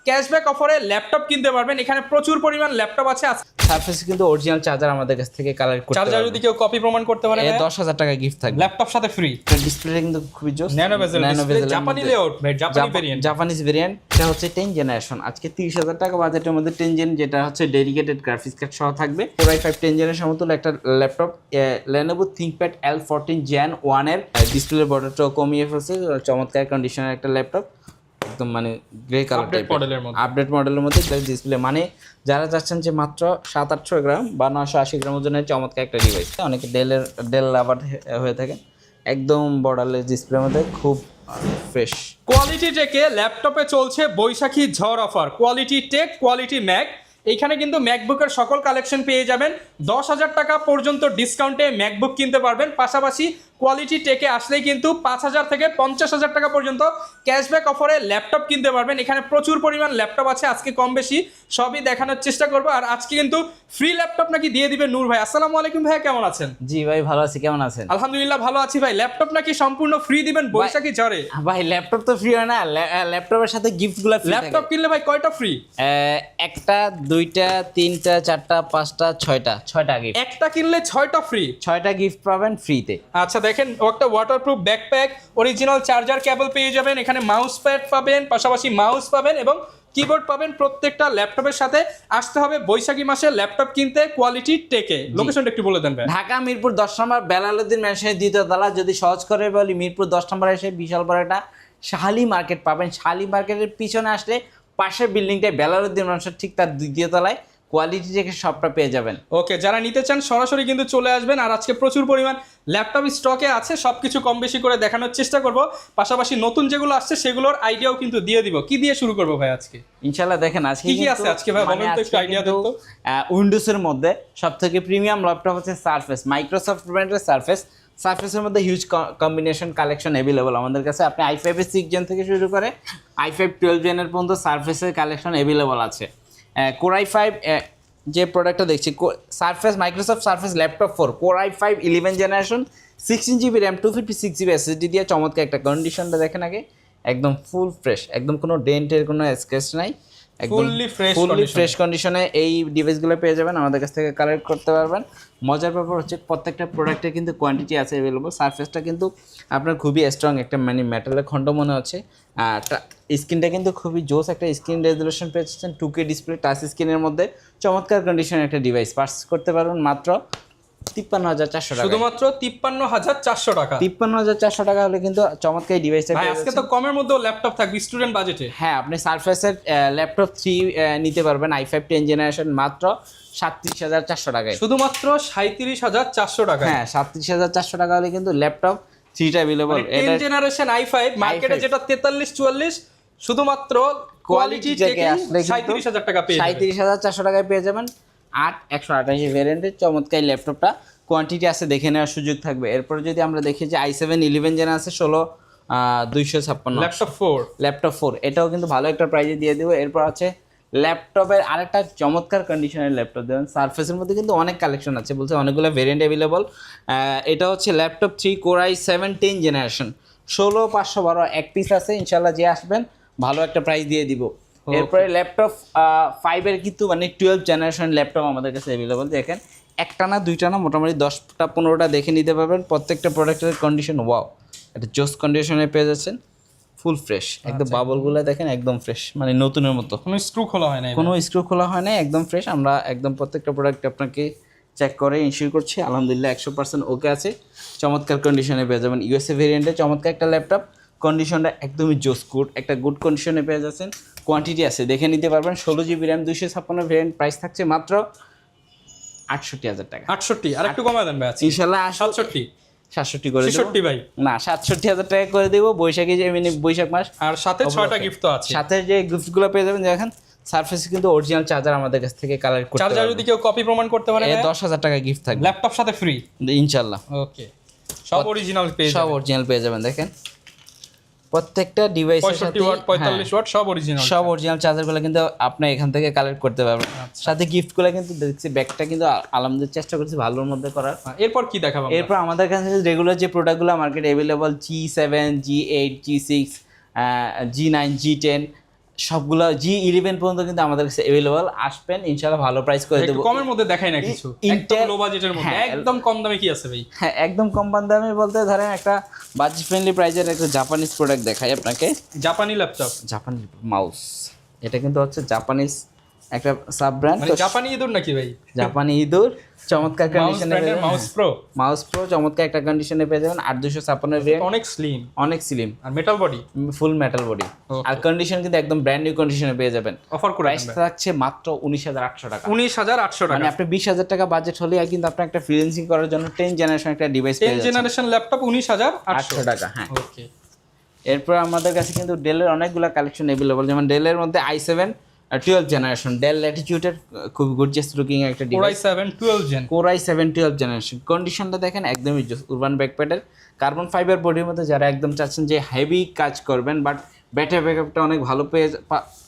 Cashback অফারে laptop কিনতে পারবেন। এখানে প্রচুর পরিমাণ ল্যাপটপ আছে। সারফেস কিন্তু অরিজিনাল চার্জার আমাদের কাছ থেকে কালেক্ট করতে চার্জার যদি কেউ কপি প্রমাণ করতে পারে 10,000 টাকা গিফট থাকবে। ল্যাপটপ সাথে ফ্রি। ডিসপ্লেটা কিন্তু খুবই জোস, ন্যানো বেজেল ডিসপ্লে, জাপানি লেআউট ভাই, জাপানি ভেরিয়েন্ট, জাপানিজ ভেরিয়েন্ট। এটা হচ্ছে 10 জেনারেশন। আজকে 30,000 টাকা বাজেটের মধ্যে 10 জেন, যেটা হচ্ছে ডেডিকেটেড গ্রাফিক্স কার্ড সহ থাকবে। Core i5 10 জেনের সমতুল্য একটা laptop, Lenovo ThinkPad L14 Gen 1 এর ডিসপ্লে বর্ডারটাও কমিয়ে ফেলছে। চমৎকার কন্ডিশনের একটা ল্যাপটপ, একদম মানে গ্রে কালার আপডেট মডেলের মধ্যে ডিসপ্লে। মানে যারা চাচ্ছেন যে মাত্র 700-800 গ্রাম বা 980 গ্রাম ওজনের চমৎকার একটা ডিভাইস, অনেকে ডেল লাভার হয়ে থাকে, একদম বর্ডারলেস ডিসপ্লের মধ্যে খুব ফ্রেশ কোয়ালিটি টেকে ল্যাপটপে চলছে বৈশাখী ঝড় offer. Quality tech, quality Mac. এইখানে কিন্তু ম্যাকবুকের সকল কালেকশন পেয়ে যাবেন। 10,000 টাকা পর্যন্ত ডিসকাউন্টে ম্যাকবুক কিনতে পারবেন। পাশাপাশি কোয়ালিটি টেকে আসলেই কিন্তু 5,000 থেকে 50,000 টাকা পর্যন্ত ক্যাশব্যাক অফারে ল্যাপটপ কিনতে পারবেন। এখানে প্রচুর পরিমাণ ল্যাপটপ আছে, আজকে কম বেশি সবই দেখানোর চেষ্টা করবো। আর আজকে কিন্তু ফ্রি ল্যাপটপ নাকি দিয়ে দিবে নূর ভাই। আসসালামু আলাইকুম ভাই, কেমন আছেন? জি ভাই ভালো আছি, কেমন আছেন? আলহামদুলিল্লাহ ভালো আছি ভাই। ল্যাপটপ নাকি সম্পূর্ণ ফ্রি দিবেন বৈশাখী ঝড়ে? ভাই ল্যাপটপ তো ফ্রি হয় না, ল্যাপটপের সাথে গিফটগুলো ফ্রি। ল্যাপটপ কিনলে ভাই কয়টা ফ্রি? একটা, দুইটা, তিনটা, চারটা, পাঁচটা, ছয়টা গিফট। একটা কিনলে 6টা ফ্রি, 6টা গিফট পাবেন ফ্রিতে। আচ্ছা দেখেন, একটা waterproof backpack, original charger cable পেয়ে যাবেন। এখানে মাউস প্যাড পাবেন, পাশাপাশি মাউস পাবেন এবং কিবোর্ড পাবেন। প্রত্যেকটা ল্যাপটপের সাথে আসতে হবে বৈশাখী মাসে ল্যাপটপ কিনতে কোয়ালিটি টেকে। লোকেশনটা একটু বলে দেন ভাই। ঢাকা মিরপুর 10 নম্বর বেলালুদ্দিন ম্যানশনের দ্বিতীয় তলা। যদি সহজ করে বলি, মিরপুর 10 নম্বর এসে বিশাল বড় একটা শাহালি মার্কেট পাবেন। শাহালি মার্কেটের পিছনে আসলে পাশের বিল্ডিংটায় বেলালুদ্দিন ম্যানশন, ঠিক তার দ্বিতীয় তলায় কোয়ালিটি টেকের সবটা পেয়ে যাবেন। ওকে, যারা নিতে চান সরাসরি কিন্তু চলে আসবেন। আর আজকে প্রচুর পরিমাণ ল্যাপটপ স্টকে আছে, সবকিছু কম বেশি করে দেখানোর চেষ্টা করব। পাশাপাশি নতুন যেগুলো আসছে সেগুলোর আইডিয়াও কিন্তু দিয়ে দিব। কি দিয়ে শুরু করবো ভাই আজকে? ইনশাআল্লাহ দেখেন আজকে কি আছে আজকে ভাই, বলেন তো একটু আইডিয়া দেন তো। উইন্ডোজের মধ্যে সবথেকে প্রিমিয়াম ল্যাপটপ হচ্ছে সারফেস, মাইক্রোসফট ব্র্যান্ডের সারফেসের মধ্যে হিউজ কম্বিনেশন কালেকশন অ্যাভেলেবল আমাদের কাছে। আপনি i5 এর 6 জেন থেকে শুরু করে i5 12 জেনের পর্যন্ত সারফেসের কালেকশন অ্যাভেলেবল আছে। Core i5 যে প্রোডাক্টটা দেখছি, surface, Microsoft surface laptop 4 Core i5 11 generation, 16GB RAM, 256GB SSD দিয়ে চমৎকার একটা কন্ডিশনটা দেখেন আগে, একদম ফুল ফ্রেশ, একদম কোনো ডেন্টের কোনো স্ক্র্যাচ নাই, একদম ফুললি ফ্রেশ কন্ডিশনে এই ডিভাইসগুলো পেয়ে যাবেন। আমাদের কাছ থেকে কালেক্ট করতে পারবেন। মজার ব্যাপার হচ্ছে প্রত্যেকটা প্রোডাক্টের কিন্তু কোয়ান্টিটি আছে অ্যাভেলেবল। সারফেসটা কিন্তু আপনার খুবই স্ট্রং একটা মানে মেটালের খণ্ড মনে হচ্ছে। স্ক্রিনটা কিন্তু খুবই জোস একটা স্ক্রিন রেজলিউশন পেয়েছেন, 2K ডিসপ্লে, টাচ স্ক্রিনের মধ্যে চমৎকার কন্ডিশনের একটা ডিভাইস পারচেজ করতে পারবেন মাত্র 53,400 টাকা। শুধুমাত্র 53,400 টাকা। 53,400 টাকা হলে কিন্তু চমৎকার এই ডিভাইসটা ভাই আজকে তো কমের মধ্যেও ল্যাপটপ থাকবে স্টুডেন্ট বাজেটে। হ্যাঁ, আপনি সারফেসের ল্যাপটপ 3 নিতে পারবেন i5 10 জেনারেশন মাত্র 37,400 টাকায়। শুধুমাত্র 37,400 টাকা। হ্যাঁ, 37,400 টাকা হলে কিন্তু ল্যাপটপ 3টা अवेलेबल। 10 জেনারেশন i5 মার্কেটে যেটা 43-44, শুধুমাত্র কোয়ালিটি থেকে আসলে 37,000 টাকা পেয়ে যাবেন। 37,400 টাকায় পেয়ে যাবেন 128 ভ্যারিয়েন্টের চমৎকার ল্যাপটপটা। কোয়ান্টিটি আছে, দেখে নেওয়ার সুযোগ থাকবে। এরপর যদি আমরা দেখি যে i7 11 জেন আছে 16,256 ল্যাপটপ 4, এটাও কিন্তু ভালো একটা প্রাইজে দিয়ে দেবো। এরপর আছে ল্যাপটপের আরেকটা চমৎকার কন্ডিশনের ল্যাপটপ দেবেন। সারফেসের মধ্যে কিন্তু অনেক কালেকশন আছে, বলতে অনেকগুলো ভেরিয়েন্ট অ্যাভেলেবল। এটা হচ্ছে ল্যাপটপ 3 Core i7 10 জেনারেশন, 16,512 এক পিস আছে। ইনশাল্লাহ যে আসবেন ভালো একটা প্রাইস দিয়ে দিব। এরপরে ল্যাপটপ 5 এর কিন্তু মানে 12 জেনারেশন ল্যাপটপ আমাদের কাছে অ্যাভেলেবল। দেখেন একটা না দুইটা না, মোটামুটি 10টা 15টা দেখে নিতে পারবেন। প্রত্যেকটা প্রোডাক্টের কন্ডিশন ওয়াও, একটা জোস কন্ডিশনে পেয়ে যাচ্ছেন, ফুল ফ্রেশ, একদম বাবলগুলো দেখেন একদম ফ্রেশ, মানে নতুনের মতো, কোনো স্ক্রু খোলা হয় না, একদম ফ্রেশ। আমরা একদম প্রত্যেকটা প্রোডাক্ট আপনাকে চেক করে ইনশিওর করছি, আলহামদুলিল্লাহ 100% ওকে আছে। চমৎকার কন্ডিশনে পেয়ে যাবেন। ইউএসএ ভেরিয়েন্টে চমৎকার একটা ল্যাপটপ, কন্ডিশনটা একদমই জোস, একটা গুড কন্ডিশনে পেয়ে যাচ্ছেন। কোয়ান্টিটি আছে, দেখে নিতে পারবেন। 16GB র্যাম, 256 ভেরিয়েন্ট, প্রাইস থাকছে মাত্র 68,000 টাকা। 68 আর একটু কমায় দেন ভাই ইনশাআল্লাহ। 67 করে দেব। 66 ভাই না, 67,000 টাকা করে দেব। বৈশাখী যে মানে বৈশাখ মাস, আর সাথে 6টা গিফট তো আছে। সাথে যে গিফটগুলো পেয়ে যাবেন, দেখেন সারফেস কিন্তু অরিজিনাল চার্জার আমাদের কাছ থেকে কালেক্ট করতে পারবেন। চার্জার যদি কেউ কপি প্রমাণ করতে পারে 10,000 টাকা গিফট থাকবে, ল্যাপটপ সাথে ফ্রি ইনশাআল্লাহ। ওকে, সব অরিজিনাল পেয়ে যাবেন, সব অরিজিনাল পেয়ে যাবেন। দেখেন প্রত্যেকটা ডিভাইসের সাথে 65 ওয়াট 45 ওয়াট সব অরিজিনাল চার্জারগুলো কিন্তু আপনি এখান থেকে কালেক্ট করতে পারবেন। সাথে গিফটগুলো কিন্তু দেখছি, ব্যাগটা কিন্তু আলহামদুলিল্লাহ চেষ্টা করছি ভালোর মধ্যে করার। এরপর কি দেখাবো? এরপর আমাদের কাছে রেগুলার যে প্রোডাক্টগুলো মার্কেটে available, G7, G8, G6, G9, G10 সবগুলো G11 পর্যন্ত কিন্তু আমাদের কাছে अवेलेबल। আসবেন ইনশাআল্লাহ ভালো প্রাইস করে একটু দেব। কমের মধ্যে দেখাই না কিছু, একদম লো বাজেটের মধ্যে, হ্যাঁ, একদম কম দামে কি আছে ভাই? হ্যাঁ একদম কম দামে বলতে ধরেন একটা বাজেট ফ্রেন্ডলি প্রাইজের একটা জাপানিজ প্রোডাক্ট দেখাই আপনাকে। জাপানি ল্যাপটপ, জাপানি মাউস, এটা কিন্তু হচ্ছে জাপানিজ একটা সাব ব্র্যান্ড। মানে জাপানি ইঁদুর নাকি ভাই? জাপানি ইঁদুর, চমৎকার মাউস কন্ডিশনে ব্র্যান্ডের মাউস প্রো, মাউস প্রো চমৎকার একটা কন্ডিশনে পেয়ে যাবেন। 8256 এর ভেরিয়েন্ট, অনেক স্লিম অনেক স্লিম আর metal body, full metal body, আর কন্ডিশন কিন্তু একদম ব্র্যান্ড নিউ কন্ডিশনে পেয়ে যাবেন। অফার করে প্রাইস থাকছে মাত্র 19,800 টাকা। 19,800 মানে টাকা। আপনি 20,000 টাকা বাজেট হলে কিন্তু আপনি একটা ফ্রিল্যান্সিং করার জন্য 10 জেনারেশন একটা ডিভাইস পেয়ে 10 যাচ্ছেন জেনারেশন ল্যাপটপ 19,800 800 টাকা। হ্যাঁ, ওকে। এরপর আমাদের কাছে কিন্তু ডেলের অনেকগুলো কালেকশন अवेलेबल, যেমন ডেলের মধ্যে i7 12 জেনারেশন, ডেল ল্যাটিটিউডের খুব গর্জিয়াস লুকিং একটা Core device. i7 12 gen, Core i7 12 generation, কন্ডিশনটা দেখেন একদমই জোস। উরবান ব্যাকপ্যাডের কার্বন ফাইবার বডির মধ্যে যারা একদম চাচ্ছেন যে হেভি কাজ করবেন বাট ব্যাটারি ব্যাকআপটা অনেক ভালো পেয়ে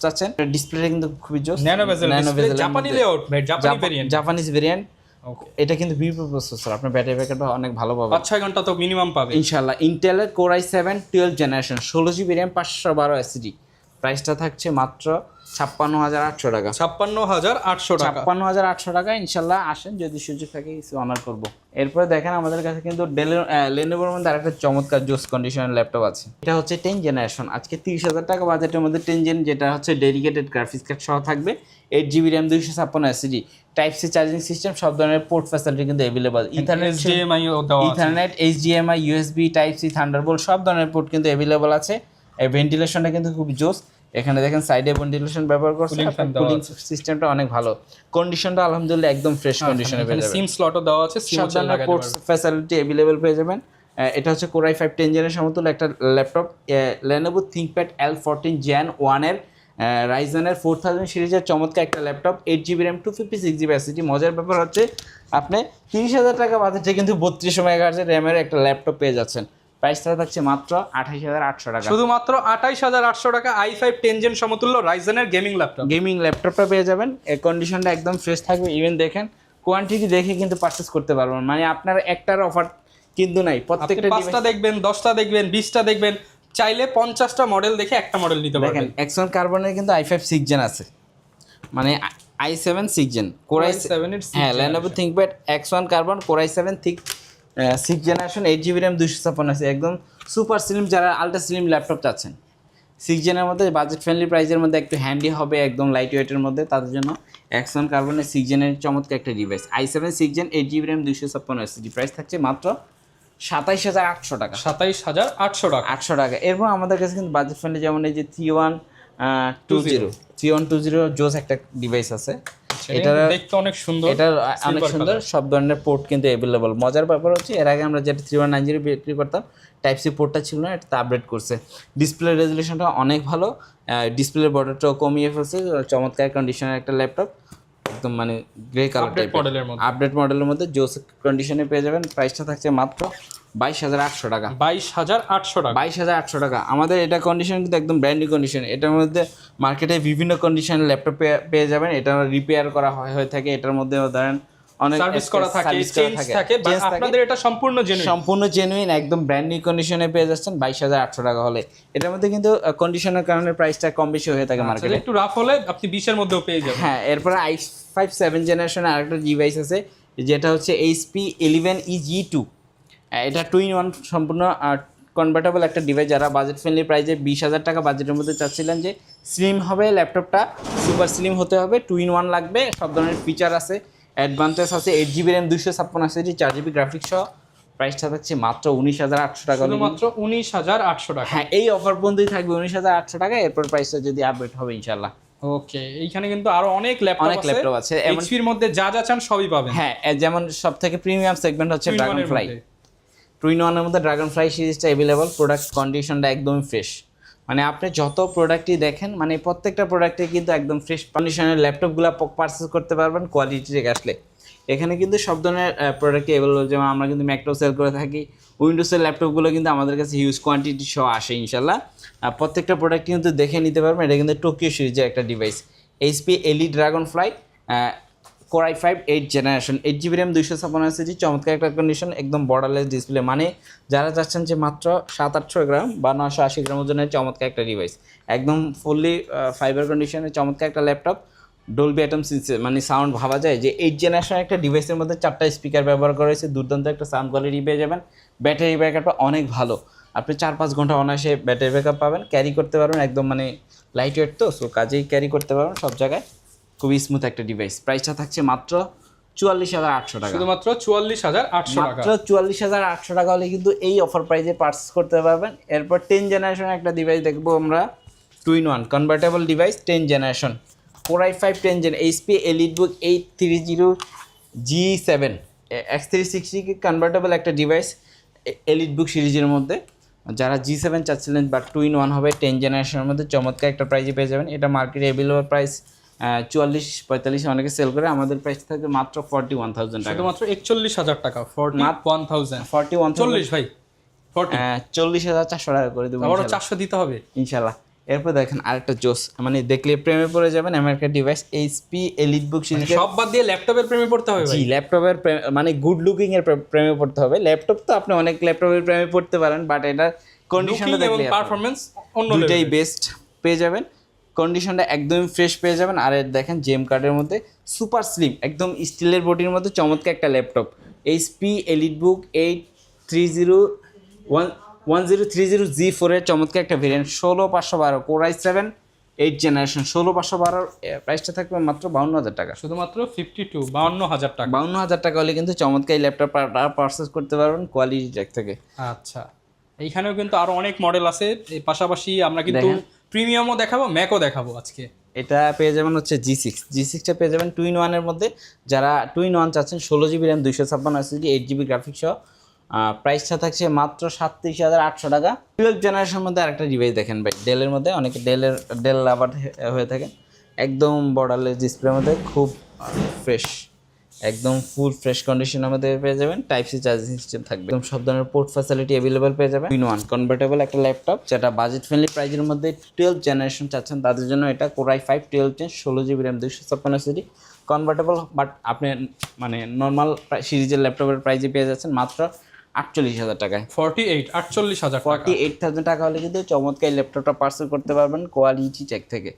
চাচ্ছেন, ডিসপ্লেটা কিন্তু খুবই জোস। ন্যানো বেজেল ডিসপ্লে, জাপানি লেআউট ভাই, জাপানি ভেরিয়েন্ট, জাপানিজ ভেরিয়েন্ট। ওকে। এটা কিন্তু বিপ্রো প্রসেসর, আপনার ব্যাটারি ব্যাকআপটা অনেক ভালো পাবেন 5-6 ঘন্টা তো মিনিমাম পাবে ইনশাআল্লাহ। ইন্টেলের Core i7 12 generation 16 GB RAM 512 SSD, প্রাইসটা থাকছে মাত্র 56,800 টাকা। 56,800 টাকা। 56,800 টাকা ইনশাল্লাহ। আসেন, যদি সুযোগ থাকে কিছু অনার করবো। এরপরে দেখেন আমাদের কাছে কিন্তু লেনোভোর মধ্যে আরেকটা চমৎকার জোস কন্ডিশনের ল্যাপটপ আছে। এটা হচ্ছে 10 জেনারেশন, আজকে 30,000 টাকা বাজেটের মধ্যে 10 জেন, যেটা হচ্ছে ডেডিকেটেড গ্রাফিক্স কার্ড সহ থাকবে, 8 GB RAM 256 SSD, type C charging system, সব ধরনের পোর্ট ফ্যাসিলিটি কিন্তু অ্যাভেলেবল। ইথারনেট, HDMI ও দেওয়া আছে। Ethernet, HDMI, USB, type C, Thunderbolt সব ধরনের পোর্ট কিন্তু অ্যাভেলেবল আছে। এই ভেন্টিলেশনটা কিন্তু খুব জোস। এখানে দেখেন সাইডে ভেন্টিলেশন ব্যবহার করছে, কুলিং সিস্টেমটা অনেক ভালো। কন্ডিশনটা আলহামদুলিল্লাহ একদম ফ্রেশ কন্ডিশনে পেয়ে যাবেন। সিম স্লটও দেওয়া আছে, সিম সব ধরনের পোর্ট ফ্যাসিলিটি অ্যাভেলেবল পেয়ে যাবেন। এটা হচ্ছে Core i5 10 জেনের সমতুল্য একটা laptop, Lenovo ThinkPad L14 Gen 1 এর রাইজেনের 4000 সিরিজের চমৎকার একটা laptop, 8 GB RAM 256 GB SSD. মজার ব্যাপার হচ্ছে আপনি 30,000 টাকা বাজেটে কিন্তু 32 মেগাহার্জের র্যামের একটা ল্যাপটপ পেয়ে যাচ্ছেন। প্রাইসটা থাকছে মাত্র 28,800 টাকা। শুধুমাত্র 28,800 টাকা i5 10 জেন সমতুল্য রাইজেনের গেমিং ল্যাপটপ। গেমিং ল্যাপটপটা পেয়ে যাবেন, এর কন্ডিশনটা একদম ফ্রেশ থাকবে। ইভেন দেখেন কোয়ান্টিটি দেখে কিন্তু পারচেজ করতে পারবেন, মানে আপনার একটার অফার কিন্তু নাই, প্রত্যেকটা 5টা দেখবেন, 10টা দেখবেন, 20টা দেখবেন, চাইলে 50টা মডেল দেখে একটা মডেল নিতে দেখেন। পারবেন। Axon কার্বনের কিন্তু i5 6 জেন আছে, মানে i7 6 জেন Core i7 এর হ্যাঁ, Lenovo ThinkPad Axon carbon Core i7 6 generation, 8 GB RAM 256 আছে, একদম সুপার স্লিম। যারা আলট্রা স্লিম ল্যাপটপ চাচ্ছেন 6 জেনের মধ্যে বাজেট ফ্রেন্ডলি প্রাইসের মধ্যে একটু হ্যান্ডি হবে, একদম লাইট ওয়েটের মধ্যে, তাদের জন্য Axon কার্বনের 6 জেনের চমৎকার একটা device. i7 6 gen 8 GB RAM 256 SSD, price থাকছে মাত্র 27,800 টাকা। 27,800 টাকা। 800 টাকা। এরপর আমাদের কাছে কিন্তু বাজেট ফ্রেন্ডলি যেমন এই যে 3120 জোস একটা ডিভাইস আছে, এটা দেখতে অনেক সুন্দর, এটা অনেক সুন্দর, সব ধরনের পোর্ট কিন্তু অ্যাভেলেবল। মজার ব্যাপার হচ্ছে এর আগে আমরা যেটা 3190 বিক্রি করতাম, টাইপ সি পোর্টটা ছিল না, এটা আপডেট করছে। ডিসপ্লে রেজলিউশনটা অনেক ভালো, ডিসপ্লে বর্ডারটাও কমিয়ে ফেলছে, চমৎকার কন্ডিশনের একটা ল্যাপটপ, একদম মানে গ্রে কালার মডেলের মধ্যে, আপডেট মডেলের মধ্যে জোস কন্ডিশনে পেয়ে যাবেন। প্রাইসটা থাকছে মাত্র 22,800 টাকা। 22,800 টাকা। 22,800 টাকা। আমাদের এটা কন্ডিশন কিন্তু একদম ব্র্যান্ড নিউ কন্ডিশন। এটার মধ্যে মার্কেটে বিভিন্ন কন্ডিশনের ল্যাপটপ পেয়ে যাবেন, এটা রিপেয়ার করা হয়ে থাকে, এটার মধ্যে ধরেন অনেক সার্ভিস করা থাকে, চেঞ্জ থাকে, বাট আপনাদের এটা সম্পূর্ণ জেনুইন, সম্পূর্ণ জেনুইন, একদম ব্র্যান্ড নিউ কন্ডিশনে পেয়ে যাচ্ছেন 22,800 টাকা হলে। এটার মধ্যে কিন্তু কন্ডিশনের কারণে প্রাইসটা কম বেশি হয়ে থাকে মার্কেটে, একটু রাফ হলে আপনি 20 এর মধ্যেও পেয়ে যাবেন। হ্যাঁ। এরপরে i5 7 জেনারেশনের আরেকটা ডিভাইস আছে, যেটা হচ্ছে HP 11EG2। এটা 2-in-1 সম্পূর্ণ কনভার্টেবল একটা ডিভাইস। যারা বাজেট ফ্রেন্ডলি প্রাইসে 20,000 টাকা বাজেটের মধ্যে চাচ্ছিলেন যে স্লিম হবে ল্যাপটপটা, সুপার স্লিম হতে হবে, 2-in-1 লাগবে, সব ধরনের ফিচার আছে, অ্যাডভান্টেজ আছে, 8 GB RAM 256 SSD, 4 GB graphics সহ। প্রাইসটা থাকছে মাত্র 19,800 টাকা, মাত্র 19,800 টাকা। হ্যাঁ, এই অফার পর্যন্তই থাকবে 19,800 টাকা। এরপর প্রাইসটা যদি আপডেট হবে ইনশাল্লাহ। ওকে, এইখানে কিন্তু আরো অনেক ল্যাপটপ আছে, এইচপির মধ্যে যা যা চান সবই পাবেন। হ্যাঁ, যেমন সবথেকে প্রিমিয়াম সেগমেন্ট হচ্ছে ড্রাগনফ্লাই। 2-in-1 এর মধ্যে ড্রাগনফ্লাই সিরিজটা অ্যাভেলেবল, প্রোডাক্ট কন্ডিশনটা একদমই ফ্রেশ, মানে আপনি যত প্রোডাক্টই দেখেন, মানে প্রত্যেকটা প্রোডাক্টে কিন্তু একদম ফ্রেশ কন্ডিশনের ল্যাপটপগুলো পারচেস করতে পারবেন কোয়ালিটি থেকে আসলে। এখানে কিন্তু সব ধরনের প্রোডাক্টই অ্যাভেলেবল, যেমন আমরা কিন্তু ম্যাকটাও সেল করে থাকি, উইন্ডোজের ল্যাপটপগুলো কিন্তু আমাদের কাছে হিউজ কোয়ান্টিটি সহ আসে ইনশাল্লাহ। প্রত্যেকটা প্রোডাক্ট কিন্তু দেখে নিতে পারবেন। এটা কিন্তু টোকিও সিরিজের একটা device, HP Elite Dragonfly Core i5 8 generation 8GB RAM 256 চমৎকার একটা কন্ডিশন, একদম বর্ডারলেস ডিসপ্লে, মানে যারা চাচ্ছেন যে মাত্র 700-800 গ্রাম বা 980 গ্রাম ওজনের চমৎকার একটা ডিভাইস, একদম ফুললি ফাইবার কন্ডিশনে চমৎকার একটা ল্যাপটপ, ডলবি অ্যাটমস মানে সাউন্ড ভাবা যায় যে 8 জেনারেশন একটা ডিভাইসের মধ্যে 4টা স্পিকার ব্যবহার করা হয়েছে, দুর্দান্ত একটা সাউন্ড কোয়ালিটি পেয়ে যাবেন। ব্যাটারি ব্যাকআপটা অনেক ভালো, আপনি 4-5 ঘন্টা অনায়াসে ব্যাটারি ব্যাকআপ পাবেন, ক্যারি করতে পারবেন, একদম মানে লাইট ওয়েট তো, সো কাজেই ক্যারি করতে পারবেন সব জায়গায়, খুবই স্মুথ একটা ডিভাইস। প্রাইসটা থাকছে মাত্র 44,800 টাকা, শুধুমাত্র 44,800 টাকা। মাত্র 44,800 টাকা হলে কিন্তু এই অফার প্রাইসে পারচেস করতে পারবেন। এরপর 10 জেনারেশনের একটা ডিভাইস দেখবো আমরা, 2-in-1 convertible device 10 generation Core i5 10 gen HP EliteBook 830G7 X360 convertible একটা ডিভাইস EliteBook সিরিজের মধ্যে। যারা G7 চাচ্ছিলেন বাট 2-in-1 হবে 10 জেনারেশনের মধ্যে, চমৎকার একটা প্রাইজে পেয়ে যাবেন। এটা মার্কেটে অ্যাভেলেবল প্রাইস 44-45 অনেকে সেল করে, আমাদের প্রাইস থাকবে মাত্র 41,000 টাকা, শুধুমাত্র 41,000 টাকা। 41,000 40 ভাই 40,400 টাকা করে দেবো আবারও 400 দিতে হবে ইনশাল্লাহ। এরপর দেখেন আরেকটা জোস, মানে দেখলে প্রেমে পড়ে যাবেন, এমন একটা ডিভাইস HP EliteBook সিরিজ। সব বাদ দিয়ে ল্যাপটপের প্রেমে পড়তে হবে জি, ভাই। ল্যাপটপের মানে গুড লুকিং এর প্রেমে পড়তে হবে। ল্যাপটপ তো আপনি অনেক ল্যাপটপের প্রেমে পড়তে পারেন, বাট এটা কন্ডিশনটা লুকিং এবং দেখলে পারফরম্যান্স অন্য দুইটাই লেভেলের। বেস্ট পেয়ে যাবেন, কন্ডিশনটা একদমই ফ্রেশ পেয়ে যাবেন। আর এর দেখেন জেম কার্ডের মধ্যে সুপার স্লিম, একদম স্টিলের বডির মধ্যে চমৎকার একটা ল্যাপটপ, HP EliteBook 1030G4 এর চমৎকার একটা ভেরিয়েন্ট, 16,512 Core i7 8 জেনারেশন 16,512, প্রাইসটা থাকবে মাত্র 52,000 টাকা, শুধুমাত্র 52,000 টাকা। 52,000 টাকা হলে কিন্তু চমৎকার এই ল্যাপটপটা পারচেস করতে পারবেন কোয়ালিটি টেক থেকে। আচ্ছা, এইখানেও কিন্তু আরো অনেক মডেল আছে, এর পাশাপাশি আমরা কিন্তু দেখেন। প্রিমিয়ামও দেখাবো, ম্যাকও দেখাবো আজকে। এটা পেয়ে যাবেন হচ্ছে G6টা পেয়ে যাবেন 2-in-1 এর মধ্যে। যারা 2-in-1 চাচ্ছেন 16GB RAM 256 8GB গ্রাফিক্স সহ, প্রাইসটা থাকছে মাত্র 37,800 টাকা। 12 জেনারেশনের মধ্যে আরেকটা ডিভাইস দেখেন ভাই, ডেলের মধ্যে, অনেকে ডেল লাভার হয়ে থাকে, একদম বর্ডারলেস ডিসপ্লের মধ্যে, খুব ফ্রেশ, একদম ফুল ফ্রেশ কন্ডিশনের মধ্যে পেয়ে যাবেন। টাইপ সি চার্জিং সিস্টেম থাকবে, একদম সব ধরনের পোর্ট ফ্যাসিলিটি অ্যাভেলেবল পেয়ে যাবেন। 2-in-1 কনভার্টেবল একটা ল্যাপটপ, যেটা বাজেট ফ্রেন্ডলি প্রাইজের মধ্যে 12 জেনারেশন চাচ্ছেন তাদের জন্য এটা Core i5 12 Gen 16GB RAM 256GB convertible, but আপনি মানে নর্মাল সিরিজের ল্যাপটপের প্রাইজে পেয়ে যাচ্ছেন মাত্র 48,000 টাকায়। 48,000 টাকা। 48,000 টাকা হলে কিন্তু চমৎকার ল্যাপটপটা পার্সেল করতে পারবেন কোয়ালিটি চেক থেকে।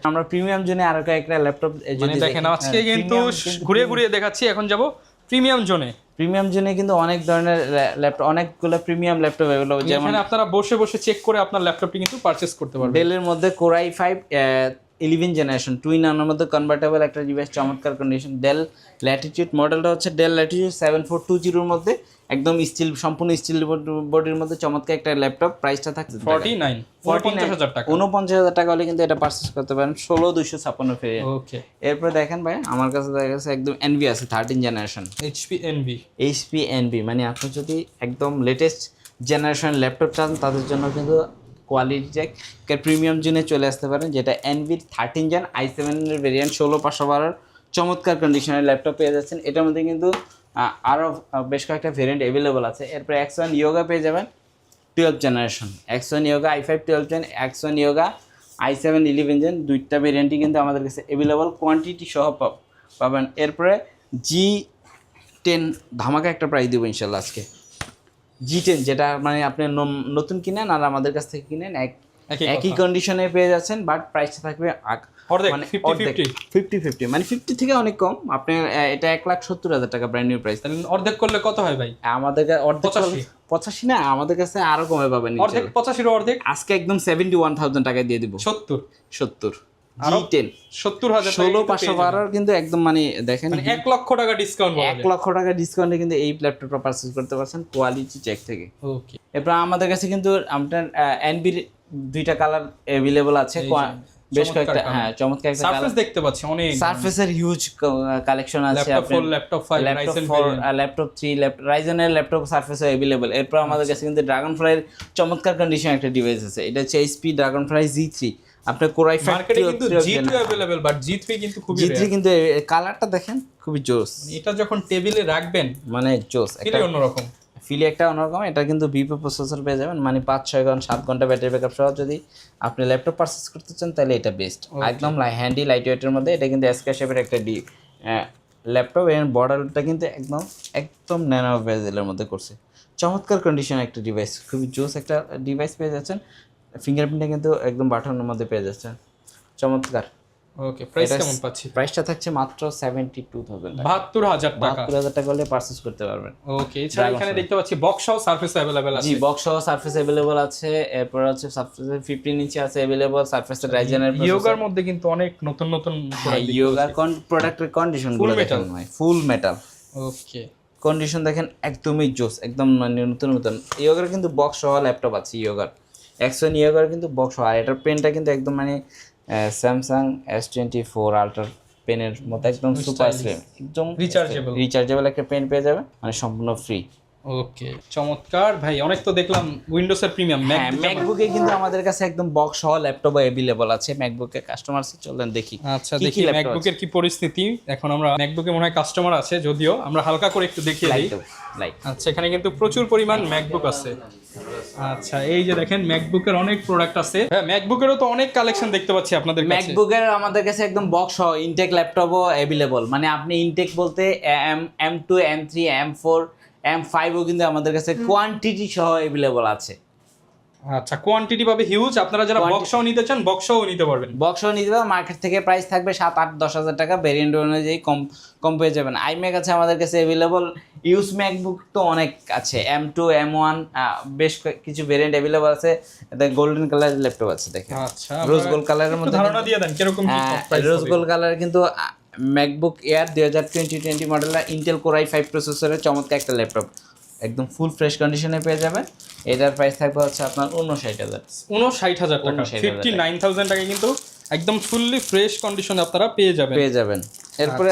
আমরা প্রিমিয়াম জোনে আরো কয়েকটা ল্যাপটপ মানে দেখেন আজকে কিন্তু ঘুরে ঘুরে দেখাচ্ছি, এখন যাব প্রিমিয়াম জোনে। প্রিমিয়াম জোনে কিন্তু অনেক ধরনের ল্যাপটপ, অনেকগুলো প্রিমিয়াম ল্যাপটপ এগুলো, যেমন যেমন আপনারা বসে বসে চেক করে আপনার ল্যাপটপটি কিন্তু পারচেজ করতে পারবেন। ডেলের মধ্যে Core i5 11 জেনারেশন 2-in-1 এর মধ্যে কনভার্টেবল একটা ডিভাইস, চমৎকার কন্ডিশন। ডেল ল্যাটিটিউড মডেলটা হচ্ছে ডেল ল্যাটিটিউড 7420 এর মধ্যে, একদম স্টিল, সম্পূর্ণ স্টিল বডির মধ্যে চমৎকার একটা ল্যাপটপ। প্রাইসটা থাকছে 49,000 টাকা। 49,000 টাকা হলে কিন্তু এটা পারচেজ করতে পারেন, 16,256 ভেরিয়েন্ট। ওকে, এরপর দেখেন ভাই আমার কাছে দেখা গেছে একদম এনভি আছে 13 জেনারেশন HP এনভি, মানে আপনি যদি একদম লেটেস্ট জেনারেশন ল্যাপটপ চান তাদের জন্য কিন্তু কোয়ালিটি চেক প্রিমিয়াম জোনে চলে আসতে পারেন, যেটা এনভির 13 জেন i7 এর ভেরিয়েন্ট 16,512 চমৎকার কন্ডিশনের ল্যাপটপ পেয়ে যাচ্ছেন। এটার মধ্যে কিন্তু আরও বেশ কয়েকটা ভেরিয়েন্ট অ্যাভেলেবল আছে। এরপর X1 Yoga পেয়ে যাবেন 12 generation, X1 Yoga i5 12 gen, X1 Yoga i7 11 gen, দুইটা ভেরিয়েন্টই কিন্তু আমাদের কাছে অ্যাভেলেবল, কোয়ান্টিটি সহ পাবেন। এরপরে G10 ধামাকা একটা প্রাইস দেবো ইনশাল্লাহ আজকে। G10 যেটা মানে আপনি নতুন কিনেন আর আমাদের কাছ থেকে কিনেন একই কন্ডিশনে পেয়ে যাচ্ছেন, বাট প্রাইসটা থাকবে মানে 50-50, মানে 50 থেকে অনেক কম। আপনার এটা 1,70,000 টাকা ব্র্যান্ড নিউ প্রাইস। অর্ধেক করলে কত হয় ভাই? আমাদের অর্ধেক 85 না, আমাদের কাছে আরো কমে পাবেন। অর্ধেক 85 অর্ধেক আজকে একদম 71,000 টাকা দিয়ে দিব। 70 G10 70,000 16,512 কিন্তু একদম মানে দেখেন 1 লক্ষ টাকা ডিসকাউন্ট, 1 লক্ষ টাকা ডিসকাউন্টে কিন্তু এই ল্যাপটপটা পারচেজ করতে পারছেন কোয়ালিটি চেক থেকে। ওকে, এরপর আমাদের কাছে কিন্তু আপনার এনবির দুইটা কালার অ্যাভেলেবল আছে, বেশ কয়েকটা, হ্যাঁ চমৎকার একটা সারফেস দেখতে পাচ্ছি, অনেক সারফেসের হিউজ কালেকশন আছে। আপনার ল্যাপটপ 5 ল্যাপটপ 3 রাইজেনের ল্যাপটপ সারফেস অ্যাভেলেবল। এরপর আমাদের কাছে কিন্তু ড্রাগনফ্লাইয়ের চমৎকার কন্ডিশন একটা ডিভাইস আছে, এটা হচ্ছে HP ড্রাগনফ্লাই G3। আপনার Core i5 মার্কেটে কিন্তু G2 अवेलेबल, বাট G3 কিন্তু খুবই G3 কিন্তু কালারটা দেখেন খুবই জোস, এটা যখন টেবিলে রাখবেন মানে জোস, একটা অন্যরকম ফিল, একটা অন্যরকম। এটা কিন্তু বিপি প্রসেসর পেয়ে যাবেন, মানে 5-6 ঘন্টা 7 ঘন্টা ব্যাটারি ব্যাকআপ সহ যদি আপনি ল্যাপটপ পারচেজ করতে চান তাহলে এটা বেস্ট। একদম হ্যান্ডি লাইট ওয়েটের মধ্যে, এটা কিন্তু এসকে শেপের একটা ল্যাপটপ এর বর্ডারটা কিন্তু একদম ন্যানো বেজেলের মধ্যে করছে। চমৎকার কন্ডিশন একটা ডিভাইস, খুবই জোস একটা ডিভাইস পেয়ে যাচ্ছেন। ফিঙ্গারপ্রিন্টটা কিন্তু একদম বাটনের মধ্যে পেয়ে যাচ্ছেন, চমৎকার। ওকে, প্রাইস কেমন পাচ্ছি? প্রাইসটা থাকছে মাত্র 72,000 টাকা। 72,000 টাকা। 72,000 টাকা হলে পারচেজ করতে পারবেন। ওকে, এছাড়া এখানে দেখতে পাচ্ছি বক্স সহ সারফেস अवेलेबल আছে। জি, বক্স সহ সারফেস अवेलेबल আছে। এরপর হচ্ছে সারফেস 15 ইঞ্চি আছে अवेलेबल। সারফেস রাইজেনের ইয়োগার মধ্যে কিন্তু অনেক নতুন ইয়োগার প্রোডাক্টের কন্ডিশন গুলো দেখেন ভাই, ফুল মেটাল। ওকে, কন্ডিশন দেখেন একদমই জোস, একদম নতুন। ইয়োগার কিন্তু বক্স সহ ল্যাপটপ আছে। ইয়োগার X1 ইয়োগার কিন্তু বক্স সহ, আর এটার পেনটা কিন্তু একদম মানে স্যামসাং S24 আলট্রা পেনের মতো একদম সুপার স্লিম, একদম রিচার্জেবল একটা পেন পেয়ে যাবে, মানে সম্পূর্ণ ফ্রি। ওকে, চমৎকার ভাই। অনেক তো দেখলাম উইন্ডোজ এর প্রিমিয়াম ম্যাকবুকে কিন্তু আমাদের কাছে একদম বক্স সহ ল্যাপটপ अवेलेबल আছে। ম্যাকবুকে কাস্টমার আছে, চলেন দেখি। আচ্ছা, দেখি ম্যাকবুকের কি পরিস্থিতি। এখন আমরা ম্যাকবুকে মনে হয় কাস্টমার আছে, যদিও আমরা হালকা করে একটু দেখিয়ে দিই। আচ্ছা, এখানে কিন্তু প্রচুর পরিমাণ ম্যাকবুক আছে। আচ্ছা, এই যে দেখেন ম্যাকবুকের অনেক প্রোডাক্ট আছে। হ্যাঁ, ম্যাকবুকেরও তো অনেক কালেকশন দেখতে পাচ্ছি আপনাদের কাছে। ম্যাকবুকের আমাদের কাছে একদম বক্স সহ ইনটেক ল্যাপটপও अवेलेबल, মানে আপনি ইনটেক বলতে M2 M3 M4 M5ও কিন্তু আমাদের কাছে কোয়ান্টিটি সহ अवेलेबल আছে। আচ্ছা, কোয়ান্টিটি পাবে হিউজ। আপনারা যারা বক্সও নিতে চান বক্সও নিতে পারবেন। বক্সও নিতে পারবেন। মার্কেট থেকে প্রাইস থাকবে 7-8-10 হাজার টাকা, ভেরিয়েন্ট অনুযায়ী কম পেয়ে যাবেন। আইম্যাক আছে আমাদের কাছে अवेलेबल। ইউজ ম্যাকবুক তো অনেক আছে, M2 M1 বেশ কিছু ভেরিয়েন্ট अवेलेबल আছে। এটা গোল্ডেন কালারের ল্যাপটপ আছে, দেখেন। আচ্ছা, রোজ গোল্ড কালারের মধ্যে ধারণা দিয়ে দেন কিরকম কি প্রাইস। রোজ গোল্ড কালার কিন্তু ম্যাকবুক এয়ার 2020 মডেলের ইন্টেল কোর i5 প্রসেসরের চমৎকার একটা ল্যাপটপ, একদম ফুল ফ্রেশ কন্ডিশনে পেয়ে যাবেন। এটার প্রাইস থাকবে হচ্ছে আপনার 59,000 টাকা। 59,000 টাকা কিন্তু একদম ফুললি ফ্রেশ কন্ডিশনে আপনারা পেয়ে যাবেন। এরপরে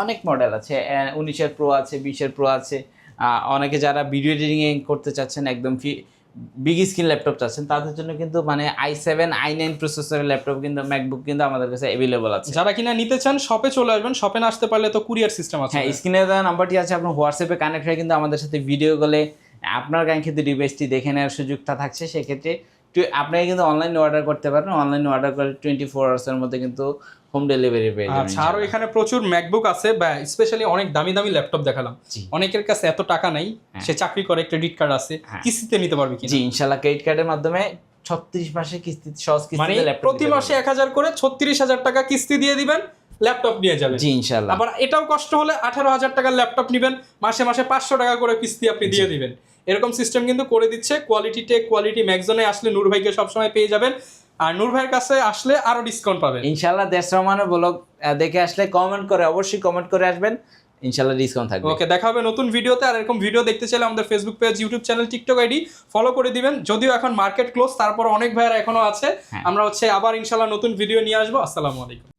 অনেক মডেল আছে। 19 প্রো আছে, 20 প্রো আছে। অনেকে যারা ভিডিও এডিটিং করতে চাচ্ছেন, একদম বিগ স্ক্রিন ল্যাপটপ চাচ্ছেন, তাদের জন্য কিন্তু মানে i7 i9 প্রসেসরের ল্যাপটপ কিন্তু ম্যাকবুক কিন্তু আমাদের কাছে अवेलेबल আছে। যারা কিনা নিতে চান শপে চলে আসবেন। শপে না আসতে পারলে তো কুরিয়ার সিস্টেম আছে। হ্যাঁ, স্ক্রিনে দেওয়া নাম্বারটি আছে, আপনার হোয়াটসঅ্যাপে কানেক্ট হয়ে কিন্তু আমাদের সাথে ভিডিও কলে আপনার কাঙ্ক্ষিত ডিভাইসটি দেখে নেওয়ার সুযোগটা থাকছে। সেক্ষেত্রে আপনাকে কিন্তু অনলাইনে অর্ডার করতে পারেন। অনলাইনে অর্ডার করে 24 আওয়ার্সের মধ্যে কিন্তু হোম ডেলিভারি পেয়ে যাবেন। আচ্ছা, আরও এখানে প্রচুর ম্যাকবুক আছে, বা স্পেশালি অনেক দামি ল্যাপটপ দেখালাম। অনেকের কাছে এত টাকা নাই, সে চাকরি করে, ক্রেডিট কার্ড আছে, কিস্তিতে নিতে পারবে কি? জি, ইনশাআল্লাহ ক্রেডিট কার্ডের মাধ্যমে 36 মাসে কিস্তি, সহজ কিস্তিতে মানে ল্যাপটপ প্রতি মাসে 1000 করে 36,000 টাকা কিস্তি দিয়ে দিবেন, ল্যাপটপ নিয়ে যাবেন। জি, ইনশাআল্লাহ। আবার এটাও কষ্ট হলে 18,000 টাকার ল্যাপটপ নেবেন, মাসে 500 টাকা করে কিস্তি আপনি দিয়ে দিবেন। এরকম সিস্টেম কিন্তু করে দিচ্ছে কোয়ালিটি টেক। কোয়ালিটি ম্যাগজনে আসলে নূর ভাইকে সবসময় পেয়ে যাবেন, আর নূর ভাইয়ের কাছে আসলে আরো ডিসকাউন্ট পাবেন ইনশাআল্লাহ। দেশ রহমানের ব্লগ দেখে আসলে অবশ্যই কমেন্ট করে আসবেন, ইনশাআল্লাহ ডিসকাউন্ট থাকবে। ওকে, দেখা হবে নতুন ভিডিওতে। আর এরকম ভিডিও দেখতে চাইলে আমাদের Facebook page, YouTube channel, TikTok ID follow করে দিবেন। যদিও এখন মার্কেট ক্লোজ, তারপর অনেক ভাইয়েরা এখনো আছে। আমরা আবার ইনশাআল্লাহ নতুন ভিডিও নিয়ে আসবো। আসসালামু আলাইকুম।